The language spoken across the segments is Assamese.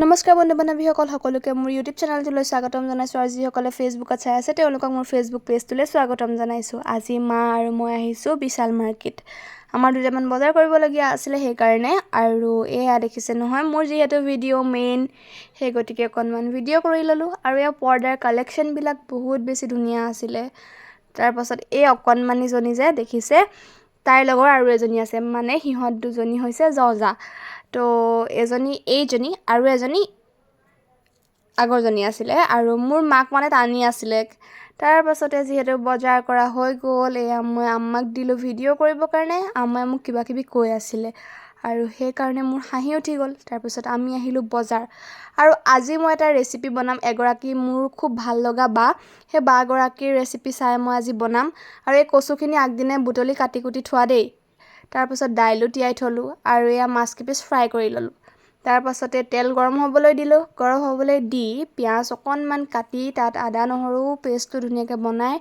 নমস্কাৰ বন্ধু বান্ধৱীসকল সকলোকে মোৰ ইউটিউব চেনেলটোলৈ স্বাগতম জনাইছোঁ আৰু যিসকলে ফেচবুকত চাই আছে তেওঁলোকক মোৰ ফেচবুক পেজটোলৈ স্বাগতম জনাইছোঁ। আজি মা আৰু মই আহিছোঁ বিশাল মাৰ্কেট। আমাৰ দুটামান বজাৰ কৰিবলগীয়া আছিলে সেইকাৰণে, আৰু এয়া দেখিছে নহয় মোৰ যিহেতু ভিডিঅ' মেইন, সেই গতিকে অকণমান ভিডিঅ' কৰি ল'লোঁ। আৰু এয়া পৰ্দাৰ কালেকশ্যনবিলাক বহুত বেছি ধুনীয়া আছিলে। তাৰপাছত এই অকণমানিজনী যে দেখিছে, তাইৰ লগৰ আৰু এজনী আছে, মানে সিহঁত দুজনী হৈছে জজা। তো এইজনী আৰু এজনী আগৰজনী আছিলে, আৰু মোৰ মাক মানে টানি আছিলে। তাৰ পাছতে যিহেতু বজাৰ কৰা হৈ গ'ল, এয়া মই আম্মাক দিলোঁ ভিডিঅ' কৰিবৰ কাৰণে। আম্মাই মোক কিবা কিবি কৈ আছিলে আৰু সেইকাৰণে মোৰ হাঁহি উঠি গ'ল। তাৰপিছত আমি আহিলোঁ বজাৰ, আৰু আজি মই এটা ৰেচিপি বনাম। এগৰাকী মোৰ খুব ভাল লগা বা, সেই বাগৰাকীৰ ৰেচিপি চাই মই আজি বনাম। আৰু এই কচুখিনি আগদিনে বুটলি কাটি কুটি থোৱা দেই। তাৰপাছত দাইলো তিয়াই থ'লোঁ, আৰু এয়া মাছ কেইপিচ ফ্ৰাই কৰি ল'লোঁ। তাৰপাছতে তেল গৰম হ'বলৈ দিলোঁ। গৰম হ'বলৈ দি পিঁয়াজ অকণমান কাটি তাত আদা নহৰু পেষ্টটো ধুনীয়াকৈ বনাই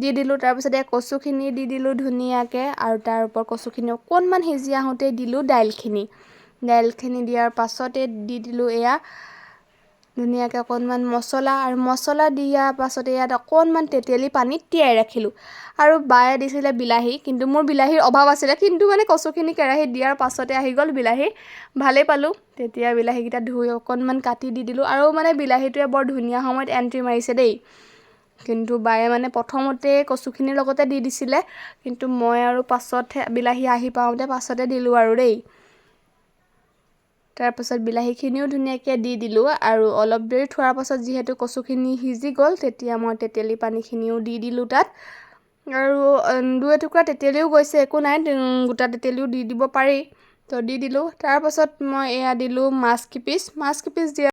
দি দিলোঁ। তাৰপিছতে কচুখিনি দি দিলোঁ ধুনীয়াকৈ, আৰু তাৰ ওপৰত কচুখিনি অকণমান সিজি আহোঁতেই দিলোঁ দাইলখিনি দিয়াৰ পাছতে দি দিলোঁ এয়া ধুনীয়াকৈ অকণমান মছলা, আৰু মছলা দিয়াৰ পাছতে ইয়াত অকণমান তেতেলী পানীত তিয়াই ৰাখিলোঁ। আৰু বায়ে দিছিলে বিলাহী, কিন্তু মোৰ বিলাহীৰ অভাৱ আছিলে, কিন্তু মানে কচুখিনি কেৰাহীত দিয়াৰ পাছতে আহি গ'ল বিলাহী। ভালেই পালোঁ। তেতিয়া বিলাহীকেইটা ধুই অকণমান কাটি দি দিলোঁ, আৰু মানে বিলাহীটোৱে বৰ ধুনীয়া সময়ত এণ্ট্ৰি মাৰিছে দেই। কিন্তু বায়ে মানে প্ৰথমতে কচুখিনিৰ লগতে দি দিছিলে, কিন্তু মই আৰু পাছতহে বিলাহী আহি পাওঁতে পাছতে দিলোঁ আৰু দেই। তাৰপাছত বিলাহীখিনিও ধুনীয়াকৈ দি দিলোঁ, আৰু অলপ দেৰি থোৱাৰ পাছত যিহেতু কচুখিনি সিজি গ'ল, তেতিয়া মই তেতেলী পানীখিনিও দি দিলোঁ তাত। আৰু দুই এটুকুৰা তেতেলীও গৈছে, একো নাই, গোটা তেতেলীও দি দিব পাৰি। তো দি দিলোঁ। তাৰপাছত মই এয়া দিলোঁ মাছ কিপিচ দিয়াৰ